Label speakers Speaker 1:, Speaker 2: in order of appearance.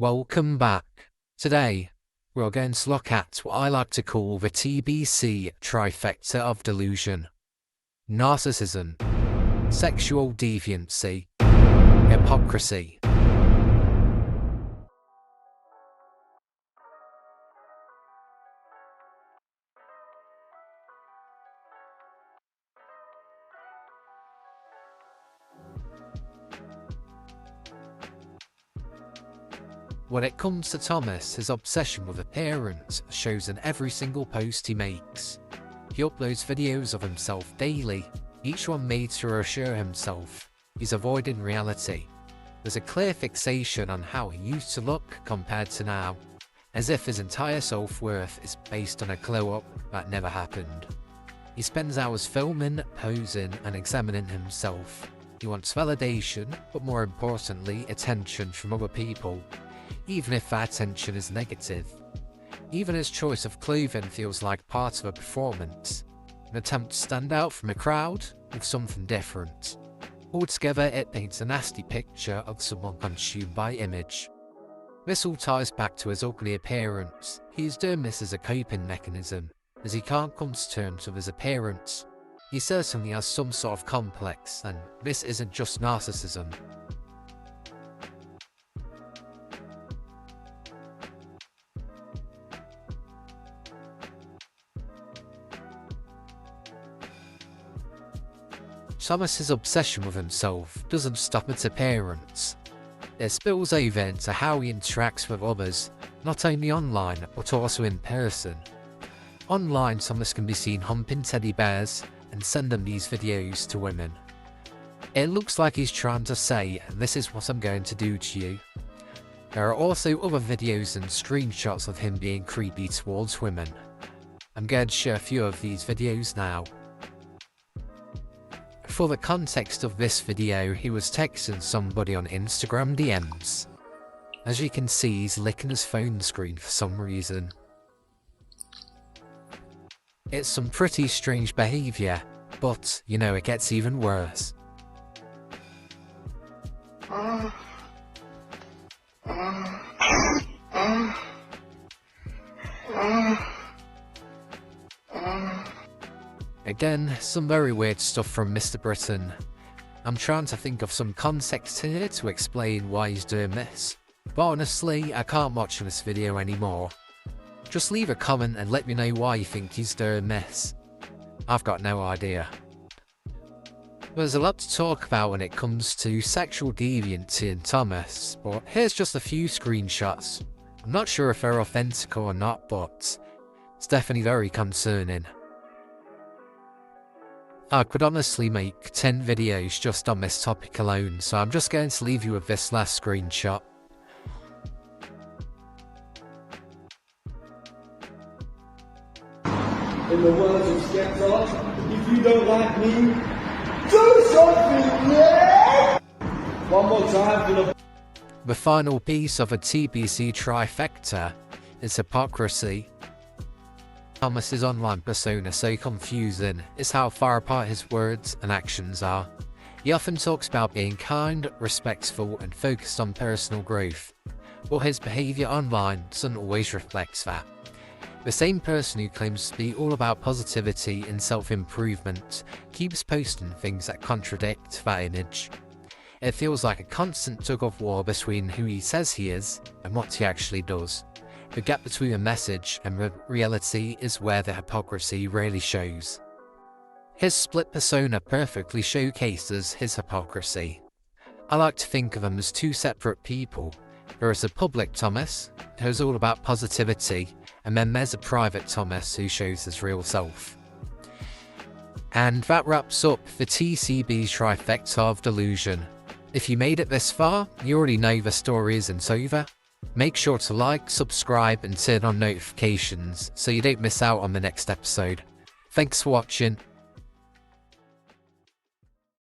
Speaker 1: Welcome back. Today, we're going to look at what I like to call the TBC Trifecta of Delusion. Narcissism, sexual deviancy, hypocrisy. When it comes to Thomas, his obsession with appearance shows in every single post he makes. He uploads videos of himself daily, each one made to reassure himself he's avoiding reality. There's a clear fixation on how he used to look compared to now, as if his entire self-worth is based on a glow-up that never happened. He spends hours filming, posing, and examining himself. He wants validation, but more importantly, attention from other people, even if that attention is negative. Even his choice of clothing feels like part of a performance, an attempt to stand out from a crowd with something different. Altogether, it paints a nasty picture of someone consumed by image. This all ties back to his ugly appearance. He is doing this as a coping mechanism, as he can't come to terms with his appearance. He certainly has some sort of complex, and this isn't just narcissism. Thomas's obsession with himself doesn't stop at appearance. It spills over into how he interacts with others, not only online but also in person. Online, Thomas can be seen humping teddy bears and sending these videos to women. It looks like he's trying to say, "This is what I'm going to do to you." There are also other videos and screenshots of him being creepy towards women. I'm going to share a few of these videos now. For the context of this video, he was texting somebody on Instagram DMs. As you can see, he's licking his phone screen for some reason. It's some pretty strange behaviour, but, it gets even worse. Again, some very weird stuff from Mr. Britain. I'm trying to think of some context here to explain why he's doing this, but honestly, I can't watch this video anymore. Just leave a comment and let me know why you think he's doing this. I've got no idea. There's a lot to talk about when it comes to sexual deviancy in Thomas, but here's just a few screenshots. I'm not sure if they're authentic or not, but it's definitely very concerning. I could honestly make 10 videos just on this topic alone, so I'm just going to leave you with this last screenshot.
Speaker 2: In the words of Skepta, if you don't like me, do something, yeah! One more time for the...
Speaker 1: The final piece of a TBC trifecta is hypocrisy. Thomas's online persona so confusing is how far apart his words and actions are. He often talks about being kind, respectful, and focused on personal growth, but his behaviour online doesn't always reflect that. The same person who claims to be all about positivity and self-improvement keeps posting things that contradict that image. It feels like a constant tug-of-war between who he says he is and what he actually does. The gap between a message and reality is where the hypocrisy really shows. His split persona perfectly showcases his hypocrisy. I like to think of them as two separate people. There is a public Thomas, who's all about positivity, and then there's a private Thomas who shows his real self. And that wraps up the TCB Trifecta of Delusion. If you made it this far, you already know the story isn't over. Make sure to like, subscribe, and turn on notifications so you don't miss out on the next episode. Thanks for watching.